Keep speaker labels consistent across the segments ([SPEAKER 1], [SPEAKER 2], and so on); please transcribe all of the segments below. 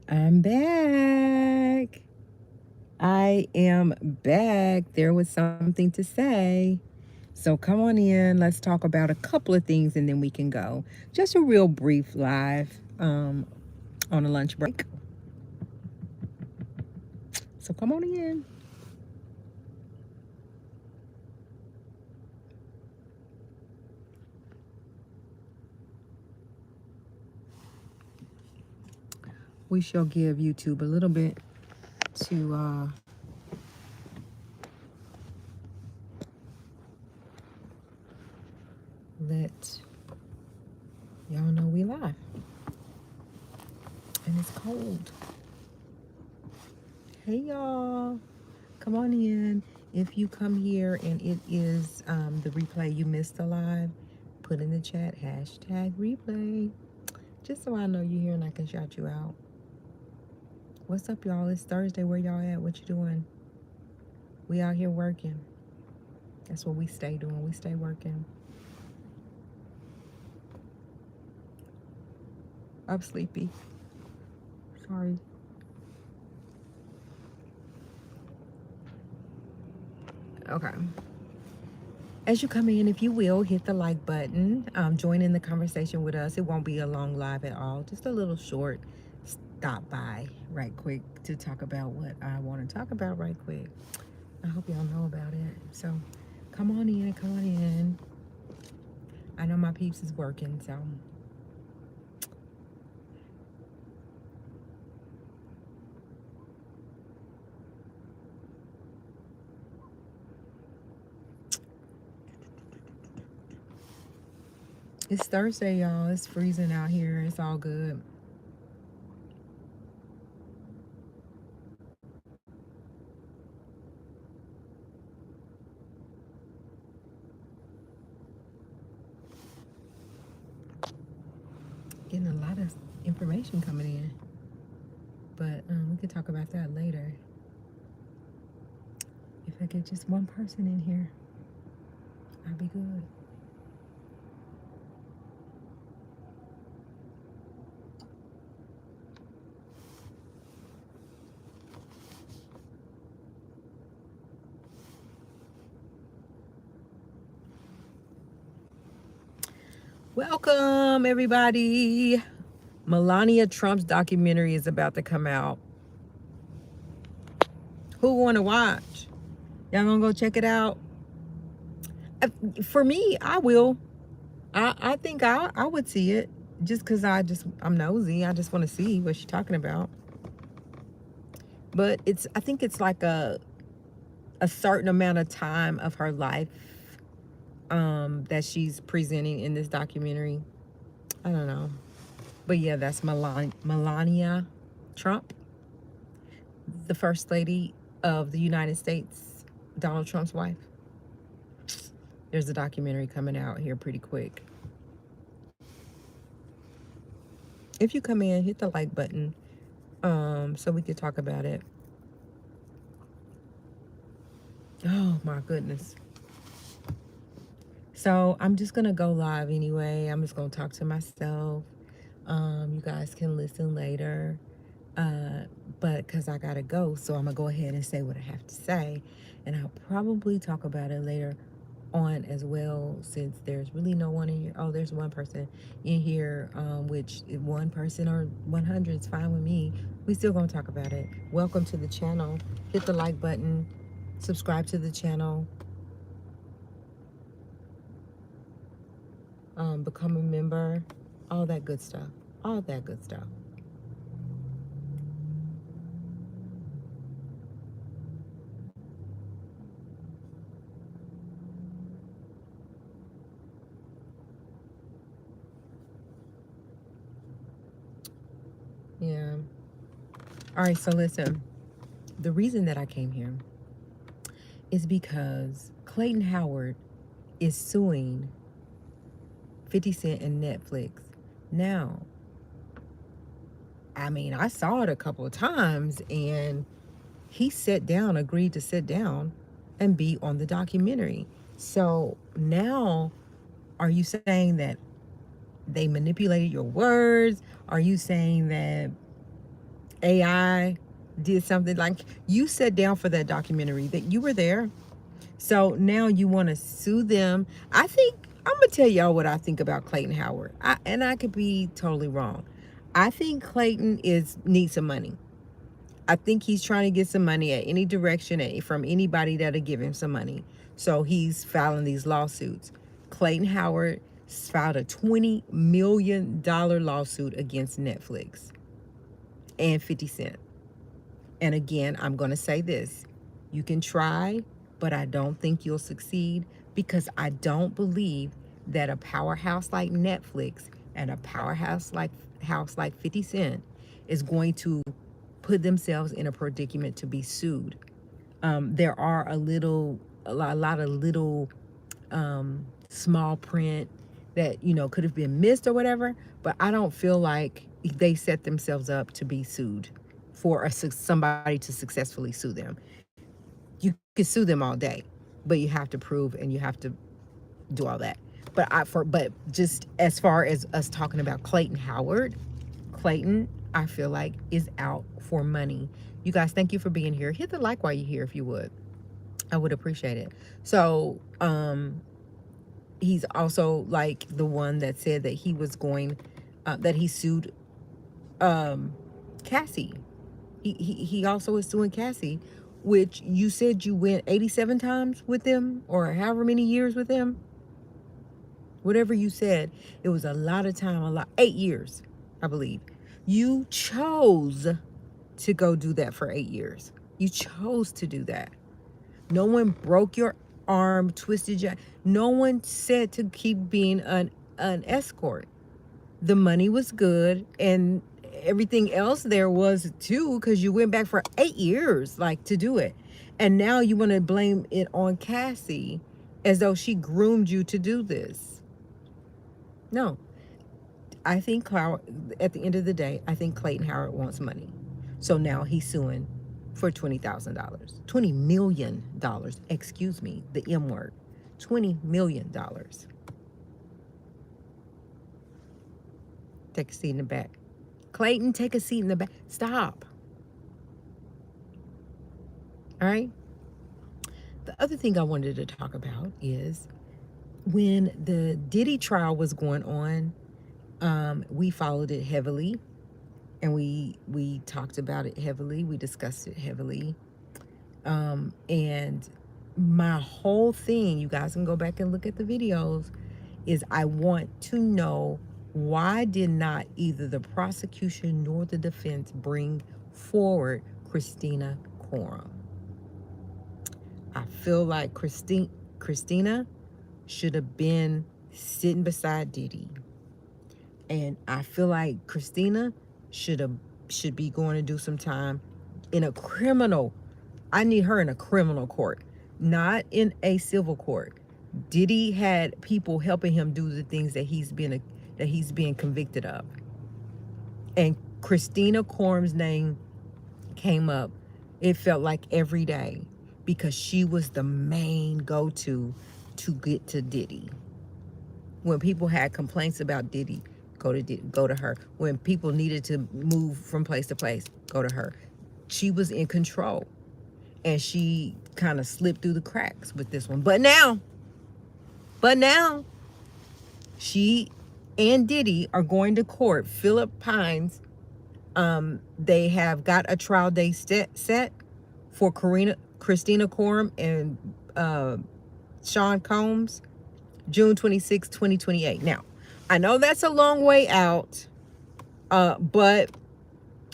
[SPEAKER 1] I'm back. I am back. There was something to say. So come on in. Let's talk about a couple of things and then we can go. Just a real brief live on a lunch break. So come on in. We shall give YouTube a little bit to let y'all know we live. And it's cold. Hey y'all. Come on in. If you come here and it is the replay you missed the live, put in the chat hashtag replay. Just so I know you're here and I can shout you out. What's up, y'all? It's Thursday. Where y'all at? What you doing? We out here working. That's what we stay doing. We stay working. I'm sleepy. Sorry. Okay. As you come in, if you will, hit the like button. Join in the conversation with us. It won't be a long live at all. Just a little short stop by right quick to talk about what I want to talk about right quick. I hope y'all know about it. So come on in, come on in. I know my peeps is working, so it's Thursday, y'all. It's freezing out here. It's all good. Getting a lot of information coming in, but we could talk about that later. If I get just one person in here, I'll be good. Welcome, everybody. Melania Trump's documentary is about to come out. Who want to watch? Y'all gonna go check it out? For me, I will. I think I would see it just because I'm nosy. I just want to see what she's talking about. But I think it's like a certain amount of time of her life that she's presenting in this documentary. I don't know. But yeah, that's Melania Trump, the first lady of the United States, Donald Trump's wife. There's a documentary coming out here pretty quick. If you come in, hit the like button so we could talk about it. Oh my goodness. So I'm just gonna go live anyway. I'm just gonna talk to myself. You guys can listen later. But because I gotta go, so I'm gonna go ahead and say what I have to say, and I'll probably talk about it later on as well, since there's really no one in here. Oh, there's one person in here, which one person or 100 is fine with me. We still gonna talk about it. Welcome to the channel. Hit the like button, subscribe to the channel, become a member, all that good stuff, all that good stuff. Yeah. All right, so listen, the reason that I came here is because Clayton Howard is suing 50 Cent and Netflix. Now, I mean, I saw it a couple of times and he agreed to sit down and be on the documentary. So now, are you saying that they manipulated your words? Are you saying that AI did something like you sat down for that documentary that you were there. So now you want to sue them. I think I'm gonna tell y'all what I think about Clayton Howard. And I could be totally wrong. I think Clayton is needs some money. I think he's trying to get some money at any direction from anybody that'll give him some money. So he's filing these lawsuits. Clayton Howard filed a $20 million lawsuit against Netflix and 50 Cent. And again, I'm going to say this. You can try, but I don't think you'll succeed because I don't believe that a powerhouse like Netflix and a powerhouse like 50 Cent is going to put themselves in a predicament to be sued. There are a lot of little small print that could have been missed or whatever, but I don't feel like they set themselves up to be sued for somebody to successfully sue them. You can sue them all day, but you have to prove and you have to do all that. But just as far as us talking about Clayton Howard, Clayton, I feel like is out for money. You guys, thank you for being here. Hit the like while you're here if you would. I would appreciate it. So, he's also like the one that said that he was going, that he sued Cassie. He also is suing Cassie, which you said you went 87 times with them or however many years with them. Whatever you said, it was a lot of time, 8 years, I believe. You chose to go do that for 8 years. You chose to do that. No one broke your arm, twisted your. No one said to keep being an escort. The money was good, and everything else there was too, because you went back for 8 years, like to do it, and now you want to blame it on Cassie, as though she groomed you to do this. No, I think at the end of the day, I think Clayton Howard wants money, so now he's suing for $20,000, $20 million. Excuse me, the M word, $20 million. Take a seat in the back. Clayton, take a seat in the back. Stop. All right. The other thing I wanted to talk about is when the Diddy trial was going on, we followed it heavily, and we talked about it heavily. We discussed it heavily. And my whole thing, you guys can go back and look at the videos, is I want to know why did not either the prosecution nor the defense bring forward Christina Coram? I feel like Christina should have been sitting beside Diddy. And I feel like Christina should be going to do some time in a criminal. I need her in a criminal court, not in a civil court. Diddy had people helping him do the things that he's being convicted of. And Christina Coram's name came up, it felt like every day, because she was the main go-to to get to Diddy. When people had complaints about Diddy, go to her. When people needed to move from place to place, go to her. She was in control, and she kind of slipped through the cracks with this one. But now, she and Diddy are going to court. Philip Pines, they have got a trial day set for Christina Coram and Sean Combs, June 26, 2028. Now, I know that's a long way out, but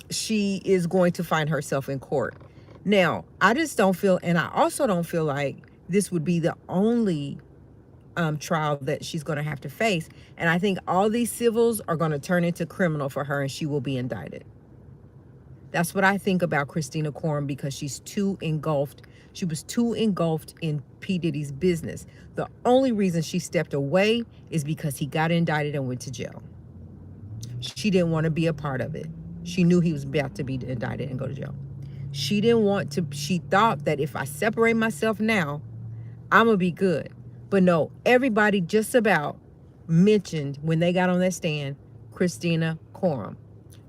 [SPEAKER 1] she is going to find herself in court. Now, I just don't feel, and I also don't feel like this would be the only trial that she's going to have to face. And I think all these civils are going to turn into criminal for her, and she will be indicted. That's what I think about Christina Coram, because she's too engulfed. She was too engulfed in P. Diddy's business. The only reason she stepped away is because he got indicted and went to jail. She didn't want to be a part of it. She knew he was about to be indicted and go to jail. She didn't want to. She thought that if I separate myself now, I'm going to be good. But no, everybody just about mentioned, when they got on that stand, Christina Coram.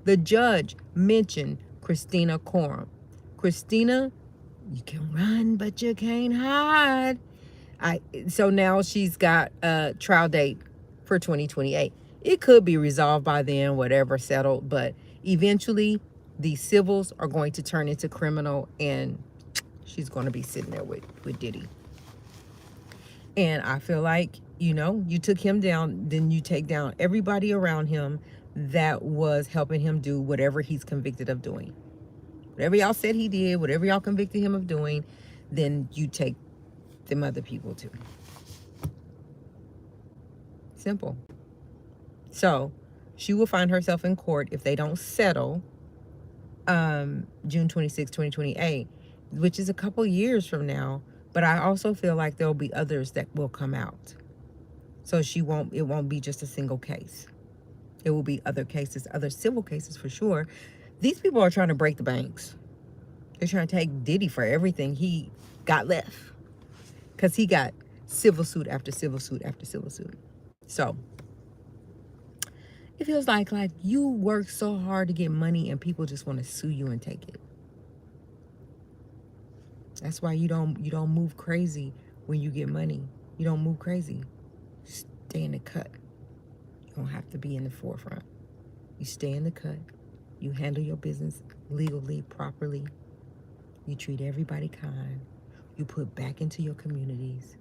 [SPEAKER 1] The judge mentioned Christina Coram. Christina, you can run, but you can't hide. So now she's got a trial date for 2028. It could be resolved by then, whatever settled, but eventually the civils are going to turn into criminal, and she's going to be sitting there with Diddy. And I feel like, you took him down, then you take down everybody around him that was helping him do whatever he's convicted of doing. Whatever y'all said he did, whatever y'all convicted him of doing, then you take them other people too. Simple. So she will find herself in court if they don't settle June 26, 2028, which is a couple years from now. But I also feel like there'll be others that will come out. So it won't be just a single case. It will be other cases, other civil cases for sure. These people are trying to break the banks. They're trying to take Diddy for everything he got left. Because he got civil suit after civil suit after civil suit. So it feels like you work so hard to get money and people just want to sue you and take it. That's why you don't move crazy when you get money. You don't move crazy. Stay in the cut. You don't have to be in the forefront. You stay in the cut. You handle your business legally, properly. You treat everybody kind. You put back into your communities.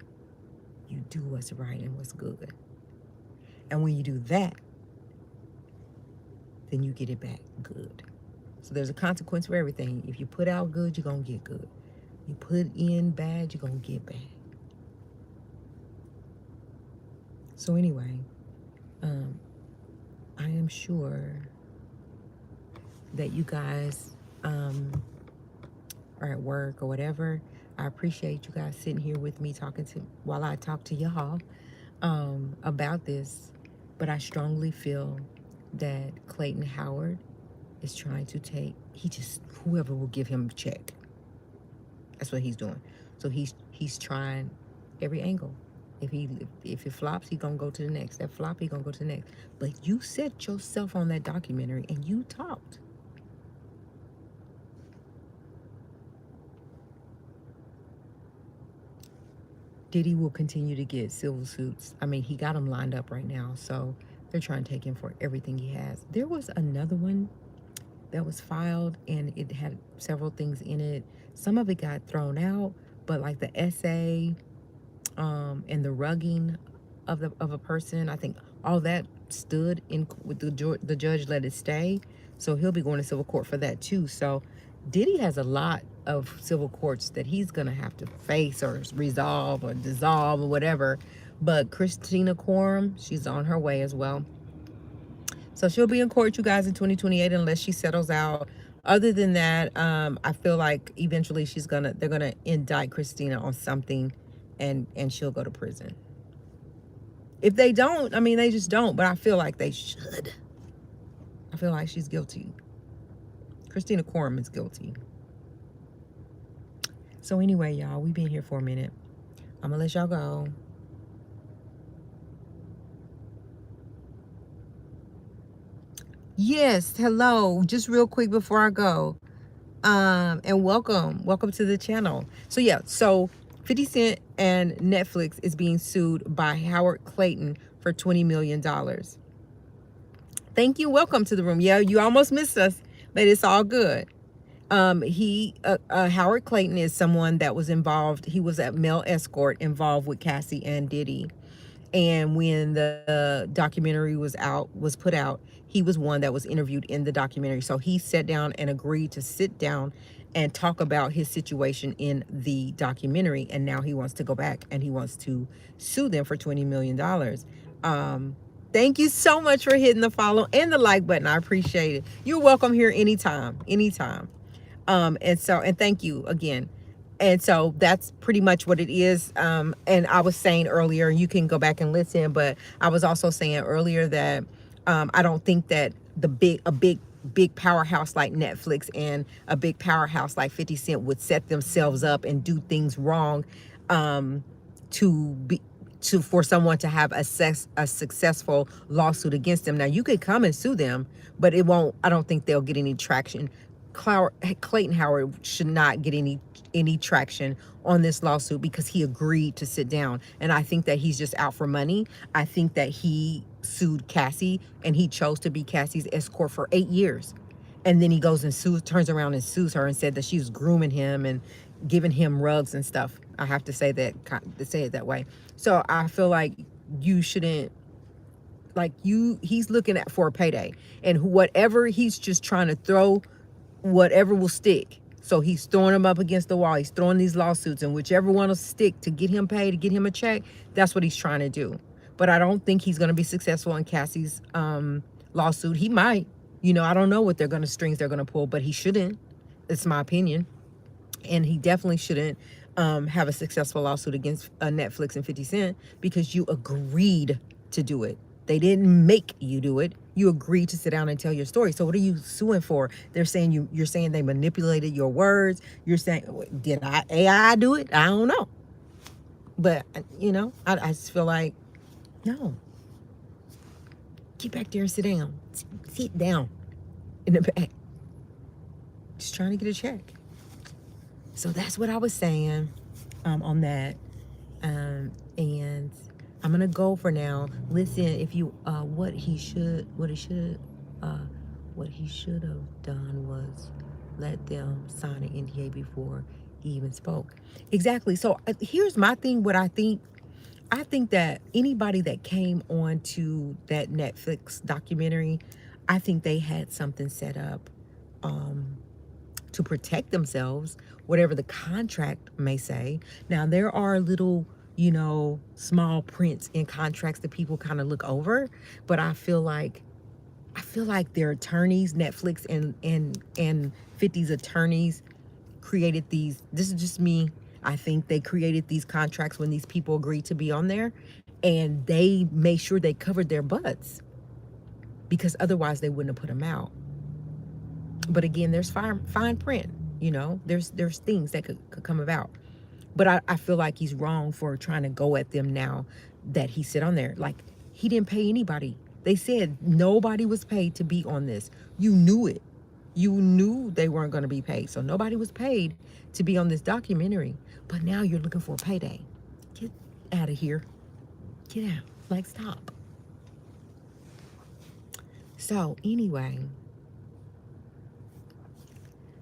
[SPEAKER 1] You do what's right and what's good. And when you do that, then you get it back good. So there's a consequence for everything. If you put out good, you're going to get good. You put in bad, you're going to get bad. So anyway, I am sure that you guys are at work or whatever. I appreciate you guys sitting here with me while I talk to y'all about this. But I strongly feel that Clayton Howard is trying to whoever will give him a check. That's what he's doing. So he's trying every angle. If it flops, he's gonna go to the next. That flop, he's gonna go to the next. But you set yourself on that documentary and you talked. Diddy will continue to get civil suits. I mean, he got them lined up right now, so they're trying to take him for everything he has. There was another one that was filed, and it had several things in it. Some of it got thrown out, but like the essay and the rugging of a person, I think all that stood in with the judge let it stay. So he'll be going to civil court for that too. So Diddy has a lot of civil courts that he's gonna have to face or resolve or dissolve or whatever. But Christina Coram, she's on her way as well. So she'll be in court, you guys, in 2028 unless she settles out. Other than that, I feel like eventually they're gonna indict Christina on something, and she'll go to prison. If they don't, I mean, they just don't. But I feel like they should. I feel like she's guilty. Christina Coram is guilty. So anyway, y'all, we've been here for a minute. I'm gonna let y'all go. Yes, hello. Just real quick before I go. And welcome to the channel. So yeah, 50 Cent and Netflix is being sued by Howard Clayton for $20 million. Thank you. Welcome to the room. Yeah, you almost missed us, but it's all good. Howard Clayton is someone that was involved. He was a male escort involved with Cassie and Diddy. And when the documentary was put out, he was one that was interviewed in the documentary. So he sat down and agreed to sit down and talk about his situation in the documentary. And now he wants to go back and he wants to sue them for $20 million. Thank you so much for hitting the follow and the like button. I appreciate it. You're welcome here anytime. And thank you again. And so that's pretty much what it is. And I was saying earlier, you can go back and listen, but I was also saying earlier that I don't think that a big powerhouse like Netflix and a big powerhouse like 50 Cent would set themselves up and do things wrong for someone to have a successful lawsuit against them. Now you could come and sue them, but I don't think they'll get any traction Clayton Howard should not get any traction on this lawsuit because he agreed to sit down. And I think that he's just out for money. I think that he sued Cassie and he chose to be Cassie's escort for 8 years. And then he goes and turns around and sues her and said that she was grooming him and giving him rugs and stuff. I have to say it that way. So I feel like you shouldn't, he's looking at for a payday, and whatever, he's just trying to throw whatever will stick. So he's throwing them up against the wall. He's throwing these lawsuits, and whichever one will stick to get him paid, to get him a check, that's what he's trying to do. But I don't think he's going to be successful in Cassie's lawsuit. He might, I don't know what strings they're going to pull, but he shouldn't. It's my opinion. And he definitely shouldn't have a successful lawsuit against Netflix and 50 Cent because you agreed to do it. They didn't make you do it. You agreed to sit down and tell your story. So what are you suing for? They're saying you're saying they manipulated your words. You're saying, did AI do it? I don't know. But, I just feel like, no. Get back there and sit down. Sit down in the back. Just trying to get a check. So that's what I was saying on that. And I'm gonna go for now. Listen, if you what he should have done was let them sign an NDA before he even spoke. Exactly. So here's my thing. What I think that anybody that came on to that Netflix documentary, I think they had something set up to protect themselves, whatever the contract may say. Now, there are little, small prints in contracts that people kind of look over, but I feel like their attorneys, Netflix and 50's attorneys created these. This is just me. I think they created these contracts when these people agreed to be on there, and they made sure they covered their butts because otherwise they wouldn't have put them out. But again, there's fine print, there's things that could come about. But I feel like he's wrong for trying to go at them now that he sit on there. Like, he didn't pay anybody. They said nobody was paid to be on this. You knew it. You knew they weren't going to be paid. So nobody was paid to be on this documentary. But now you're looking for a payday. Get out of here. Get out. Stop. So anyway,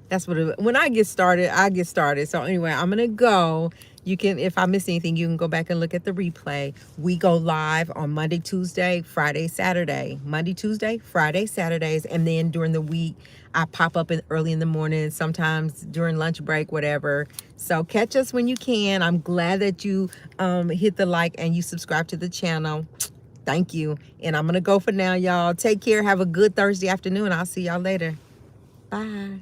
[SPEAKER 1] that's when I get started, I get started. So anyway, I'm going to go. You can, if I miss anything, you can go back and look at the replay. We go live on Monday, Tuesday, Friday, Saturday. Monday, Tuesday, Friday, Saturdays. And then during the week, I pop up early in the morning, sometimes during lunch break, whatever. So catch us when you can. I'm glad that you hit the like and you subscribe to the channel. Thank you. And I'm going to go for now, y'all. Take care. Have a good Thursday afternoon. I'll see y'all later. Bye.